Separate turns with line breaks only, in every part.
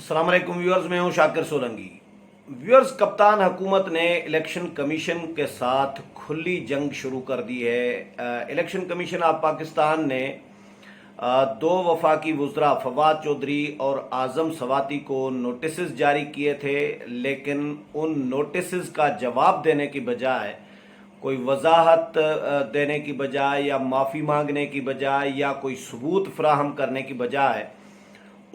السلام علیکم ویورز، میں ہوں شاکر سولنگی۔ ویورز، کپتان حکومت نے الیکشن کمیشن کے ساتھ کھلی جنگ شروع کر دی ہے۔ الیکشن کمیشن آف پاکستان نے دو وفاقی وزراء فواد چودھری اور اعظم سواتی کو نوٹسز جاری کیے تھے، لیکن ان نوٹسز کا جواب دینے کی بجائے، کوئی وضاحت دینے کی بجائے یا معافی مانگنے کی بجائے یا کوئی ثبوت فراہم کرنے کی بجائے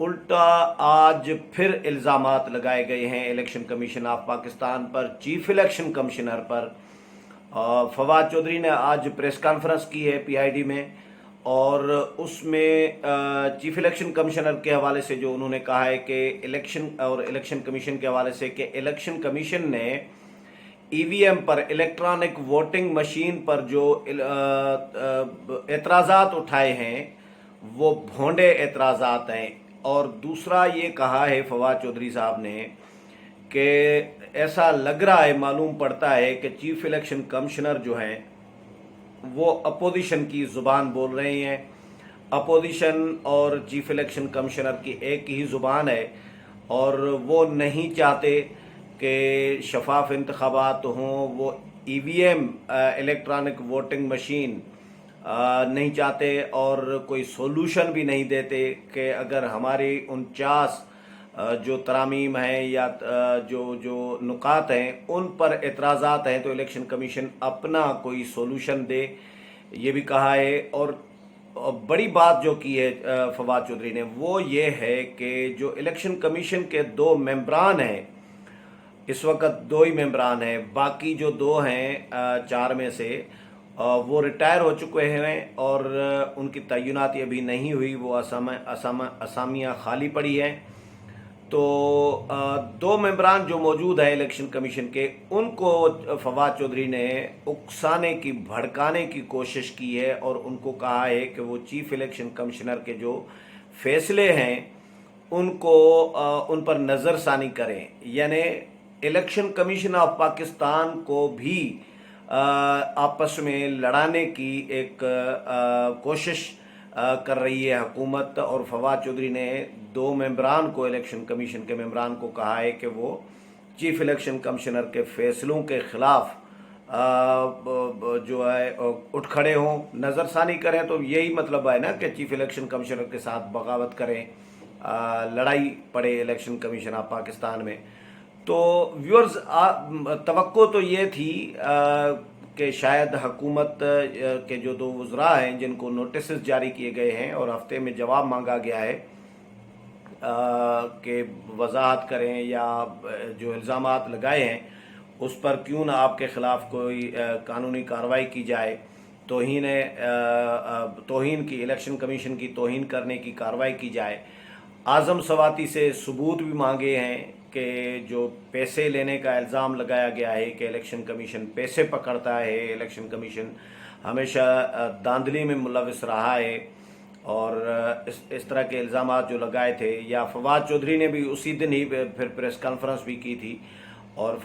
الٹا آج پھر الزامات لگائے گئے ہیں الیکشن کمیشن آف پاکستان پر، چیف الیکشن کمشنر پر۔ فواد چودھری نے آج پریس کانفرنس کی ہے پی آئی ڈی میں، اور اس میں چیف الیکشن کمشنر کے حوالے سے جو انہوں نے کہا ہے کہ الیکشن کمیشن کے حوالے سے کہ الیکشن کمیشن نے ای وی ایم پر، الیکٹرانک ووٹنگ مشین پر جو اعتراضات اٹھائے ہیں وہ بھونڈے اعتراضات ہیں۔ اور دوسرا یہ کہا ہے فواد چودھری صاحب نے کہ ایسا لگ رہا ہے، معلوم پڑتا ہے کہ چیف الیکشن کمشنر جو ہیں وہ اپوزیشن کی زبان بول رہے ہیں۔ اپوزیشن اور چیف الیکشن کمشنر کی ایک ہی زبان ہے، اور وہ نہیں چاہتے کہ شفاف انتخابات ہوں، وہ ای وی ایم الیکٹرانک ووٹنگ مشین نہیں چاہتے، اور کوئی سولوشن بھی نہیں دیتے کہ اگر ہماری 49 جو ترامیم ہیں یا جو نکات ہیں ان پر اعتراضات ہیں تو الیکشن کمیشن اپنا کوئی سولوشن دے، یہ بھی کہا ہے۔ اور بڑی بات جو کی ہے فواد چودھری نے وہ یہ ہے کہ جو الیکشن کمیشن کے 2 ممبران ہیں، اس وقت 2 ہی ممبران ہیں، باقی جو 2 ہیں 4 میں سے وہ ریٹائر ہو چکے ہیں اور ان کی تعیناتی ابھی نہیں ہوئی، وہ اسامیاں خالی پڑی ہیں۔ تو 2 ممبران جو موجود ہیں الیکشن کمیشن کے، ان کو فواد چودھری نے اکسانے کی، بھڑکانے کی کوشش کی ہے، اور ان کو کہا ہے کہ وہ چیف الیکشن کمشنر کے جو فیصلے ہیں ان پر نظر ثانی کریں، یعنی الیکشن کمیشن آف پاکستان کو بھی آپس میں لڑانے کی ایک کوشش کر رہی ہے حکومت۔ اور فواد چودھری نے 2 ممبران کو، الیکشن کمیشن کے ممبران کو کہا ہے کہ وہ چیف الیکشن کمشنر کے فیصلوں کے خلاف جو ہے اٹھ کھڑے ہوں، نظر ثانی کریں۔ تو یہی مطلب ہے نا کہ چیف الیکشن کمشنر کے ساتھ بغاوت کریں، لڑائی پڑے الیکشن کمیشن آف پاکستان میں۔ تو ویورز، توقع تو یہ تھی کہ شاید حکومت کے جو 2 وزراء ہیں جن کو نوٹسز جاری کیے گئے ہیں اور ہفتے میں جواب مانگا گیا ہے کہ وضاحت کریں یا جو الزامات لگائے ہیں اس پر کیوں نہ آپ کے خلاف کوئی قانونی کارروائی کی جائے، توہین کی، الیکشن کمیشن کی توہین کرنے کی کارروائی کی جائے۔ اعظم سواتی سے ثبوت بھی مانگے ہیں کہ جو پیسے لینے کا الزام لگایا گیا ہے کہ الیکشن کمیشن پیسے پکڑتا ہے، الیکشن کمیشن ہمیشہ دھاندلی میں ملوث رہا ہے، اور اس طرح کے الزامات جو لگائے تھے، یا فواد چودھری نے بھی اسی دن ہی پھر پریس کانفرنس بھی کی تھی، اور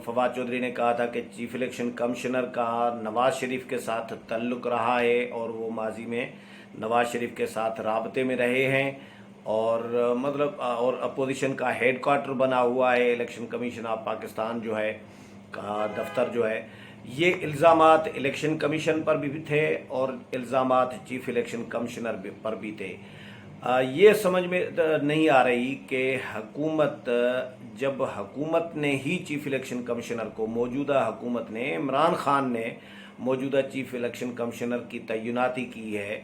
فواد چودھری نے کہا تھا کہ چیف الیکشن کمشنر کا نواز شریف کے ساتھ تعلق رہا ہے، اور وہ ماضی میں نواز شریف کے ساتھ رابطے میں رہے ہیں، اور اور اپوزیشن کا ہیڈ کوارٹر بنا ہوا ہے الیکشن کمیشن آف پاکستان جو ہے کا دفتر جو ہے۔ یہ الزامات الیکشن کمیشن پر بھی تھے اور الزامات چیف الیکشن کمشنر پر بھی تھے۔ یہ سمجھ میں نہیں آ رہی کہ جب حکومت نے ہی چیف الیکشن کمشنر کو، موجودہ حکومت نے، عمران خان نے موجودہ چیف الیکشن کمشنر کی تعیناتی کی ہے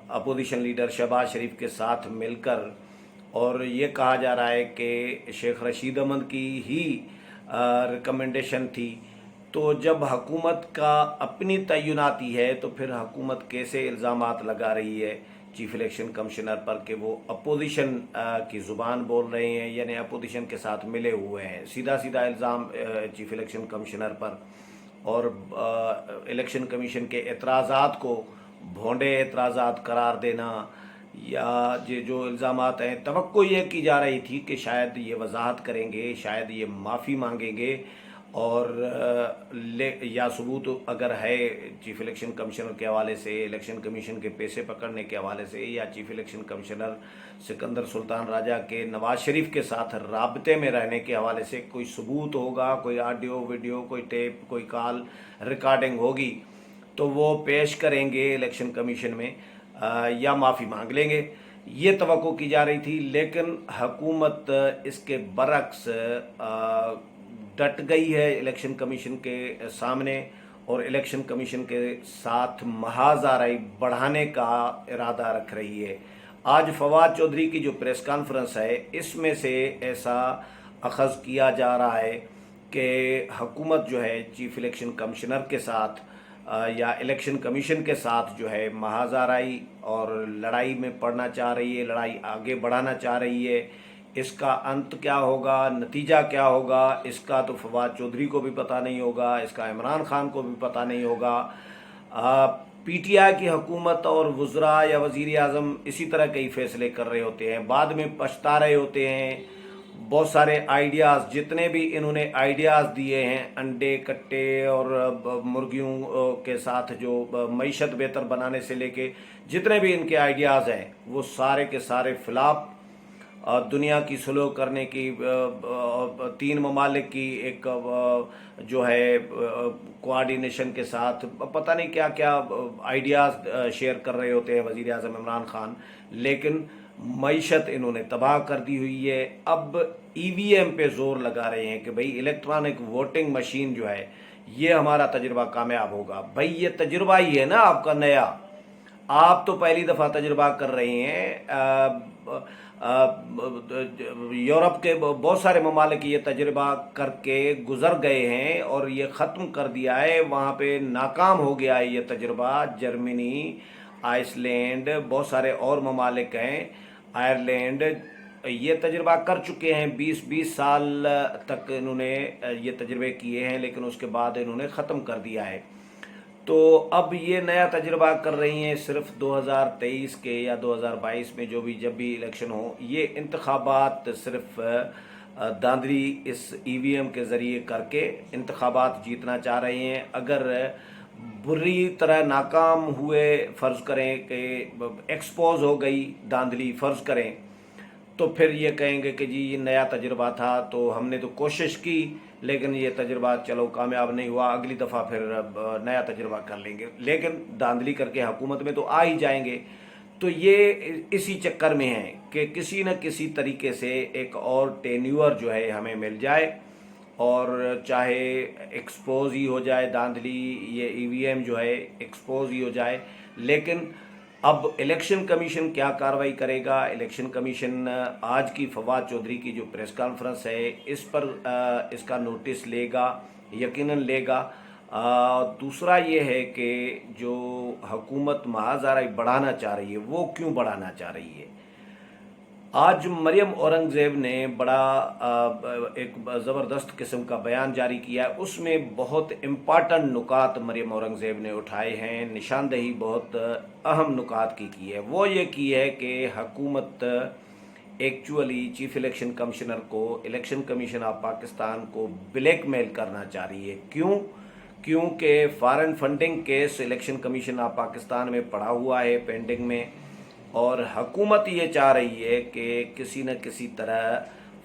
اپوزیشن لیڈر شہباز شریف کے ساتھ مل کر، اور یہ کہا جا رہا ہے کہ شیخ رشید احمد کی ہی ریکمنڈیشن تھی، تو جب حکومت کا اپنی تعیناتی ہے تو پھر حکومت کیسے الزامات لگا رہی ہے چیف الیکشن کمشنر پر کہ وہ اپوزیشن کی زبان بول رہے ہیں، یعنی اپوزیشن کے ساتھ ملے ہوئے ہیں؟ سیدھا الزام چیف الیکشن کمشنر پر، اور الیکشن کمیشن کے اعتراضات کو بھونڈے اعتراضات قرار دینا، یا جو الزامات ہیں، توقع یہ کی جا رہی تھی کہ شاید یہ وضاحت کریں گے، شاید یہ معافی مانگیں گے، اور یا ثبوت اگر ہے چیف الیکشن کمشنر کے حوالے سے، الیکشن کمیشن کے پیسے پکڑنے کے حوالے سے، یا چیف الیکشن کمشنر سکندر سلطان راجہ کے نواز شریف کے ساتھ رابطے میں رہنے کے حوالے سے کوئی ثبوت ہوگا، کوئی آڈیو ویڈیو، کوئی ٹیپ، کوئی کال ریکارڈنگ ہوگی تو وہ پیش کریں گے الیکشن کمیشن میں یا معافی مانگ لیں گے، یہ توقع کی جا رہی تھی۔ لیکن حکومت اس کے برعکس ڈٹ گئی ہے الیکشن کمیشن کے سامنے، اور الیکشن کمیشن کے ساتھ محاذ آرائی بڑھانے کا ارادہ رکھ رہی ہے۔ آج فواد چودھری کی جو پریس کانفرنس ہے، اس میں سے ایسا اخذ کیا جا رہا ہے کہ حکومت جو ہے چیف الیکشن کمشنر کے ساتھ یا الیکشن کمیشن کے ساتھ جو ہے محاذ آرائی اور لڑائی میں پڑنا چاہ رہی ہے، لڑائی آگے بڑھانا چاہ رہی ہے۔ اس کا انت کیا ہوگا، نتیجہ کیا ہوگا، اس کا تو فواد چودھری کو بھی پتہ نہیں ہوگا، اس کا عمران خان کو بھی پتہ نہیں ہوگا۔ پی ٹی آئی کی حکومت اور وزراء یا وزیر اعظم اسی طرح کئی فیصلے کر رہے ہوتے ہیں، بعد میں پچھتا رہے ہوتے ہیں۔ بہت سارے آئیڈیاز، جتنے بھی انہوں نے آئیڈیاز دیے ہیں، انڈے کٹے اور مرغیوں کے ساتھ جو معیشت بہتر بنانے سے لے کے جتنے بھی ان کے آئیڈیاز ہیں، وہ سارے کے سارے فلاپ۔ دنیا کی سلو کرنے کی، 3 ممالک کی ایک جو ہے کوآرڈینیشن کے ساتھ پتہ نہیں کیا کیا آئیڈیاز شیئر کر رہے ہوتے ہیں وزیر اعظم عمران خان، لیکن معیشت انہوں نے تباہ کر دی ہوئی ہے۔ اب ای وی ایم پہ زور لگا رہے ہیں کہ بھئی الیکٹرانک ووٹنگ مشین جو ہے یہ ہمارا تجربہ کامیاب ہوگا۔ بھئی یہ تجربہ ہی ہے نا آپ کا نیا، آپ تو پہلی دفعہ تجربہ کر رہے ہیں۔ یورپ کے بہت سارے ممالک یہ تجربہ کر کے گزر گئے ہیں اور یہ ختم کر دیا ہے، وہاں پہ ناکام ہو گیا ہے یہ تجربہ۔ جرمنی، آئس لینڈ، بہت سارے اور ممالک ہیں، آئرلینڈ، یہ تجربہ کر چکے ہیں۔ 20 سال تک انہوں نے یہ تجربے کیے ہیں، لیکن اس کے بعد انہوں نے ختم کر دیا ہے۔ تو اب یہ نیا تجربہ کر رہی ہیں، صرف 2023 کے یا 2022 میں جب بھی الیکشن ہو، یہ انتخابات صرف دھاندلی اس ای وی ایم کے ذریعے کر کے انتخابات جیتنا چاہ رہے ہیں۔ اگر بری طرح ناکام ہوئے، فرض کریں کہ ایکسپوز ہو گئی دھاندلی، فرض کریں، تو پھر یہ کہیں گے کہ جی یہ نیا تجربہ تھا، تو ہم نے تو کوشش کی لیکن یہ تجربہ چلو کامیاب نہیں ہوا، اگلی دفعہ پھر نیا تجربہ کر لیں گے، لیکن دھاندلی کر کے حکومت میں تو آ ہی جائیں گے۔ تو یہ اسی چکر میں ہے کہ کسی نہ کسی طریقے سے ایک اور ٹینیور جو ہے ہمیں مل جائے، اور چاہے ایکسپوز ہی ہو جائے دھاندلی، یہ ای وی ایم جو ہے ایکسپوز ہی ہو جائے، لیکن اب الیکشن کمیشن کیا کارروائی کرے گا؟ الیکشن کمیشن آج کی فواد چودھری کی جو پریس کانفرنس ہے، اس پر اس کا نوٹس لے گا، یقیناً لے گا۔ دوسرا یہ ہے کہ جو حکومت محاذ آرائی بڑھانا چاہ رہی ہے، وہ کیوں بڑھانا چاہ رہی ہے؟ آج مریم اورنگزیب نے بڑا ایک زبردست قسم کا بیان جاری کیا ہے، اس میں بہت امپارٹنٹ نکات مریم اورنگزیب نے اٹھائے ہیں، نشاندہی بہت اہم نکات کی ہے۔ وہ یہ کی ہے کہ حکومت ایکچولی چیف الیکشن کمشنر کو، الیکشن کمیشن آف پاکستان کو بلیک میل کرنا چاہ رہی ہے۔ کیونکہ foreign funding case election commission of Pakistan میں پڑا ہوا ہے پینڈنگ میں، اور حکومت یہ چاہ رہی ہے کہ کسی نہ کسی طرح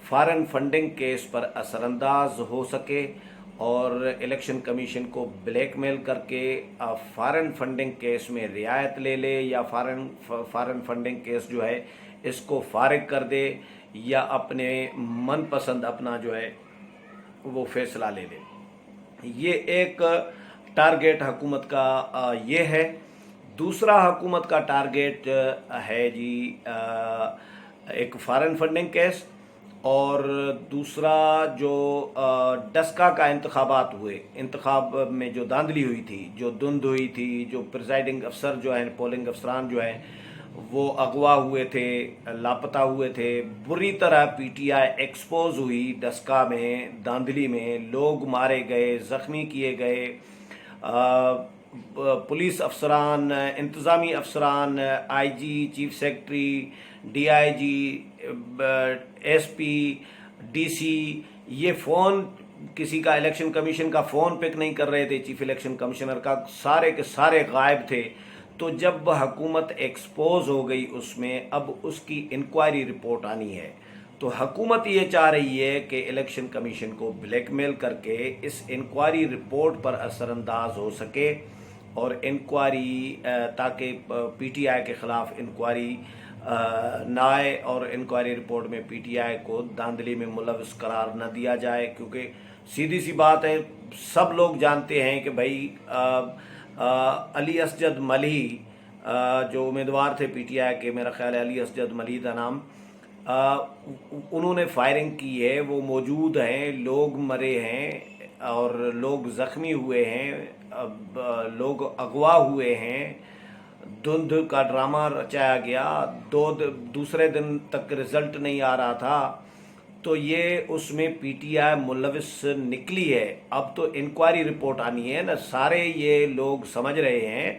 فارن فنڈنگ کیس پر اثر انداز ہو سکے اور الیکشن کمیشن کو بلیک میل کر کے فارن فنڈنگ کیس میں رعایت لے لے، یا فارن فنڈنگ کیس جو ہے اس کو فارغ کر دے، یا اپنے من پسند اپنا جو ہے وہ فیصلہ لے لے۔ یہ ایک ٹارگیٹ حکومت کا یہ ہے۔ دوسرا حکومت کا ٹارگیٹ ہے جی ایک فارن فنڈنگ کیس، اور دوسرا جو ڈسکا کا انتخابات ہوئے، انتخاب میں جو دھاندلی ہوئی تھی، جو دھند ہوئی تھی، جو پریزائڈنگ افسر جو ہیں، پولنگ افسران جو ہیں، وہ اغوا ہوئے تھے، لاپتہ ہوئے تھے، بری طرح پی ٹی آئی ایکسپوز ہوئی ڈسکا میں، دھاندلی میں، لوگ مارے گئے، زخمی کیے گئے، پولیس افسران، انتظامی افسران، I G, chief secretary, D I G, S P, D C, یہ فون کسی کا الیکشن کمیشن کا فون پک نہیں کر رہے تھے، چیف الیکشن کمشنر کا، سارے کے سارے غائب تھے۔ تو جب حکومت ایکسپوز ہو گئی اس میں، اب اس کی انکوائری رپورٹ آنی ہے، تو حکومت یہ چاہ رہی ہے کہ الیکشن کمیشن کو بلیک میل کر کے اس انکوائری رپورٹ پر اثر انداز ہو سکے، اور انکوائری تاکہ پی ٹی آئی کے خلاف انکوائری نہ آئے، اور انکوائری رپورٹ میں پی ٹی آئی کو دھاندلی میں ملوث قرار نہ دیا جائے، کیونکہ سیدھی سی بات ہے، سب لوگ جانتے ہیں کہ بھائی علی اسجد ملہی جو امیدوار تھے پی ٹی آئی کے، میرا خیال ہے علی اسجد ملہی کا نام، انہوں نے فائرنگ کی ہے، وہ موجود ہیں، لوگ مرے ہیں اور لوگ زخمی ہوئے ہیں، لوگ اغوا ہوئے ہیں، دھند کا ڈرامہ رچایا گیا، دوسرے دن تک رزلٹ نہیں آ رہا تھا، تو یہ اس میں پی ٹی آئی ملوث نکلی ہے۔ اب تو انکوائری رپورٹ آنی ہے نا، سارے یہ لوگ سمجھ رہے ہیں،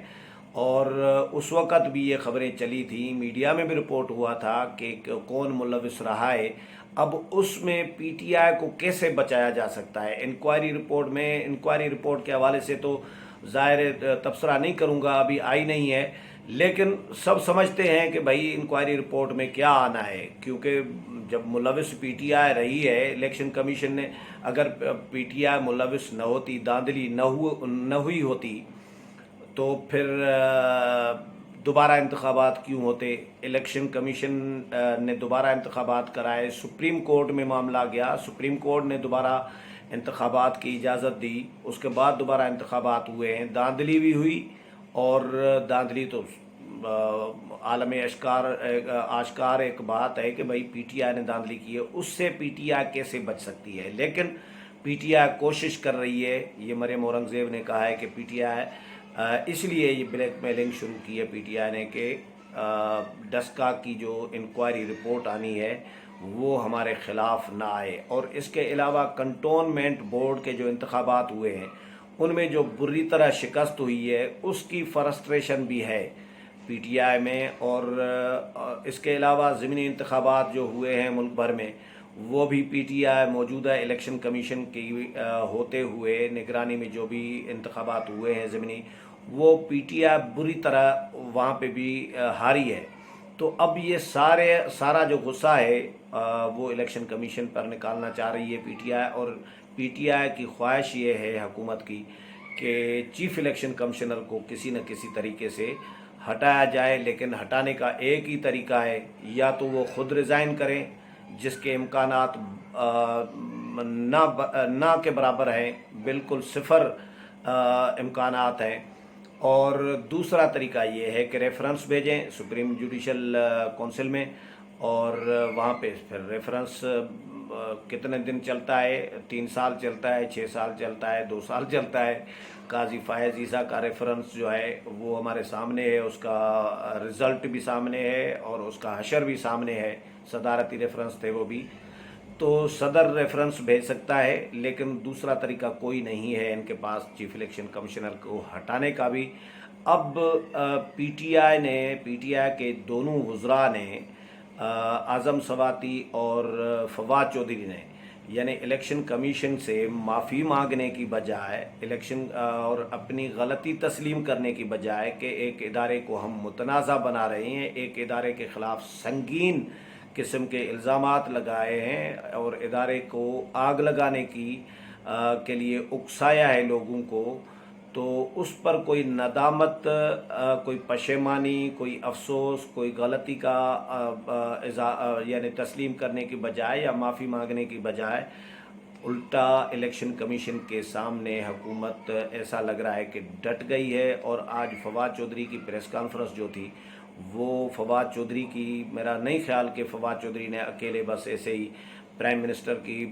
اور اس وقت بھی یہ خبریں چلی تھیں، میڈیا میں بھی رپورٹ ہوا تھا کہ کون ملوث رہا ہے۔ اب اس میں پی ٹی آئی کو کیسے بچایا جا سکتا ہے؟ انکوائری رپورٹ کے حوالے سے تو ظاہر تبصرہ نہیں کروں گا، ابھی آئی نہیں ہے، لیکن سب سمجھتے ہیں کہ بھائی انکوائری رپورٹ میں کیا آنا ہے، کیونکہ جب ملوث پی ٹی آئی رہی ہے، الیکشن کمیشن نے اگر پی ٹی آئی ملوث نہ ہوتی، دھاندلی نہ ہوئی ہوتی، تو پھر دوبارہ انتخابات کیوں ہوتے؟ الیکشن کمیشن نے دوبارہ انتخابات کرائے، سپریم کورٹ میں معاملہ گیا، سپریم کورٹ نے دوبارہ انتخابات کی اجازت دی، اس کے بعد دوبارہ انتخابات ہوئے ہیں، دھاندلی بھی ہوئی، اور دھاندلی تو عالم آشکار ایک بات ہے کہ بھائی پی ٹی آئی نے دھاندلی کی ہے، اس سے پی ٹی آئی کیسے بچ سکتی ہے؟ لیکن پی ٹی آئی کوشش کر رہی ہے، یہ مریم اورنگزیب نے کہا ہے کہ پی ٹی آئی اس لیے یہ بلیک میلنگ شروع کی ہے پی ٹی آئی نے کہ ڈسکا کی جو انکوائری رپورٹ آنی ہے وہ ہمارے خلاف نہ آئے، اور اس کے علاوہ کنٹونمنٹ بورڈ کے جو انتخابات ہوئے ہیں ان میں جو بری طرح شکست ہوئی ہے اس کی فرسٹریشن بھی ہے پی ٹی آئی میں، اور اس کے علاوہ ضمنی انتخابات جو ہوئے ہیں ملک بھر میں، وہ بھی پی ٹی آئی موجودہ الیکشن کمیشن کی ہوتے ہوئے نگرانی میں جو بھی انتخابات ہوئے ہیں ضمنی، وہ پی ٹی آئی بری طرح وہاں پہ بھی ہاری ہے۔ تو اب یہ سارا جو غصہ ہے وہ الیکشن کمیشن پر نکالنا چاہ رہی ہے پی ٹی آئی، اور پی ٹی آئی کی خواہش یہ ہے حکومت کی کہ چیف الیکشن کمشنر کو کسی نہ کسی طریقے سے ہٹایا جائے، لیکن ہٹانے کا ایک ہی طریقہ ہے، یا تو وہ خود ریزائن کریں، جس کے امکانات نہ کے برابر ہیں، بالکل صفر امکانات ہیں، اور دوسرا طریقہ یہ ہے کہ ریفرنس بھیجیں سپریم جوڈیشل کونسل میں، اور وہاں پہ پھر ریفرنس کتنے دن چلتا ہے، 3 سال چلتا ہے، 6 سال چلتا ہے، 2 سال چلتا ہے۔ قاضی فائز عیسیٰ کا ریفرنس جو ہے وہ ہمارے سامنے ہے، اس کا رزلٹ بھی سامنے ہے اور اس کا حشر بھی سامنے ہے، صدارتی ریفرنس تھے وہ بھی، تو صدر ریفرنس بھیج سکتا ہے، لیکن دوسرا طریقہ کوئی نہیں ہے ان کے پاس چیف الیکشن کمشنر کو ہٹانے کا بھی۔ اب پی ٹی آئی کے دونوں وزراء نے، اعظم سواتی اور فواد چودھری نے، یعنی الیکشن کمیشن سے معافی مانگنے کی بجائے، الیکشن اور اپنی غلطی تسلیم کرنے کی بجائے کہ ایک ادارے کو ہم متنازع بنا رہے ہیں، ایک ادارے کے خلاف سنگین قسم کے الزامات لگائے ہیں اور ادارے کو آگ لگانے کے لیے اکسایا ہے لوگوں کو، تو اس پر کوئی ندامت، کوئی پشیمانی، کوئی افسوس، کوئی غلطی کا یعنی تسلیم کرنے کی بجائے یا معافی مانگنے کی بجائے، الٹا الیکشن کمیشن کے سامنے حکومت ایسا لگ رہا ہے کہ ڈٹ گئی ہے۔ اور آج فواد چودھری کی پریس کانفرنس جو تھی، وہ فواد چودھری کی، میرا نہیں خیال کہ فواد چودھری نے اکیلے بس ایسے ہی پرائم منسٹر کی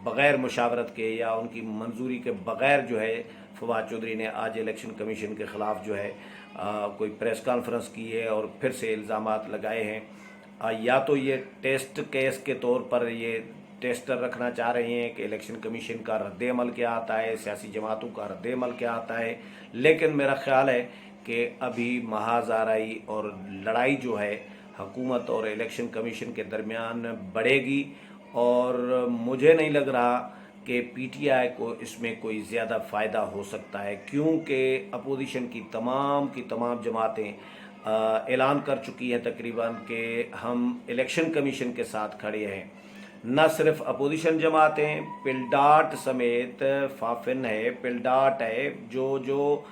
بغیر مشاورت کے یا ان کی منظوری کے بغیر جو ہے فواد چودھری نے آج الیکشن کمیشن کے خلاف جو ہے کوئی پریس کانفرنس کی ہے اور پھر سے الزامات لگائے ہیں۔ یا تو یہ ٹیسٹ کیس کے طور پر یہ ٹیسٹر رکھنا چاہ رہے ہیں کہ الیکشن کمیشن کا رد عمل کیا آتا ہے، سیاسی جماعتوں کا رد عمل کیا آتا ہے، لیکن میرا خیال ہے کہ ابھی محاذ آرائی اور لڑائی جو ہے حکومت اور الیکشن کمیشن کے درمیان بڑھے گی، اور مجھے نہیں لگ رہا کہ پی ٹی آئی کو اس میں کوئی زیادہ فائدہ ہو سکتا ہے، کیونکہ اپوزیشن کی تمام جماعتیں اعلان کر چکی ہیں تقریباً کہ ہم الیکشن کمیشن کے ساتھ کھڑے ہیں۔ نہ صرف اپوزیشن جماعتیں، پلڈاٹ سمیت فافن ہے، پلڈاٹ ہے، جو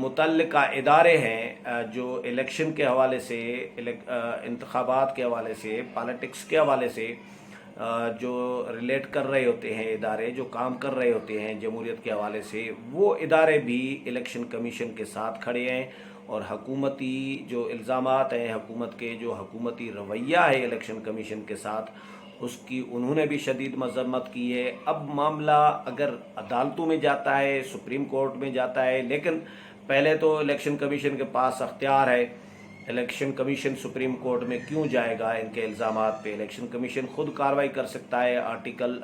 متعلقہ ادارے ہیں جو الیکشن کے حوالے سے، انتخابات کے حوالے سے، پالیٹکس کے حوالے سے جو ریلیٹ کر رہے ہوتے ہیں، ادارے جو کام کر رہے ہوتے ہیں جمہوریت کے حوالے سے، وہ ادارے بھی الیکشن کمیشن کے ساتھ کھڑے ہیں، اور حکومتی جو الزامات ہیں، حکومت کے جو حکومتی رویہ ہے الیکشن کمیشن کے ساتھ، اس کی انہوں نے بھی شدید مذمت کی ہے۔ اب معاملہ اگر عدالتوں میں جاتا ہے، سپریم کورٹ میں جاتا ہے، لیکن پہلے تو الیکشن کمیشن کے پاس اختیار ہے۔ الیکشن کمیشن سپریم کورٹ میں کیوں جائے گا ان کے الزامات پہ؟ الیکشن کمیشن خود کارروائی کر سکتا ہے، آرٹیکل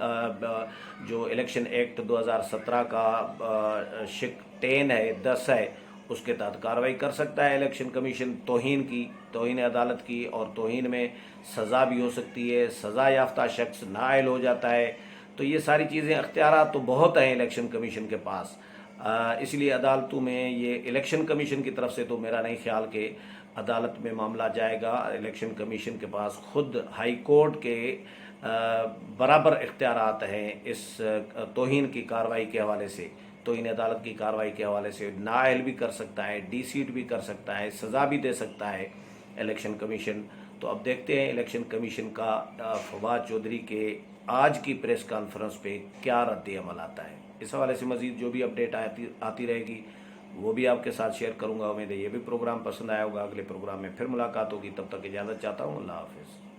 جو الیکشن ایکٹ 2017 کا شق 10 ہے، 10 ہے، اس کے تحت کارروائی کر سکتا ہے الیکشن کمیشن، توہین عدالت کی، اور توہین میں سزا بھی ہو سکتی ہے، سزا یافتہ شخص نااہل ہو جاتا ہے۔ تو یہ ساری چیزیں، اختیارات تو بہت ہیں الیکشن کمیشن کے پاس، اس لیے عدالتوں میں یہ الیکشن کمیشن کی طرف سے تو میرا نہیں خیال کہ عدالت میں معاملہ جائے گا۔ الیکشن کمیشن کے پاس خود ہائی کورٹ کے برابر اختیارات ہیں اس توہین کی کارروائی کے حوالے سے، توہین عدالت کی کارروائی کے حوالے سے نااہل بھی کر سکتا ہے، ڈی سیٹ بھی کر سکتا ہے، سزا بھی دے سکتا ہے الیکشن کمیشن۔ تو اب دیکھتے ہیں الیکشن کمیشن کا فواد چودھری کے آج کی پریس کانفرنس پہ کیا رد عمل آتا ہے۔ اس حوالے سے مزید جو بھی اپڈیٹ آتی رہے گی وہ بھی آپ کے ساتھ شیئر کروں گا۔ امید ہے یہ بھی پروگرام پسند آیا ہوگا۔ اگلے پروگرام میں پھر ملاقات ہوگی، تب تک اجازت چاہتا ہوں۔ اللہ حافظ۔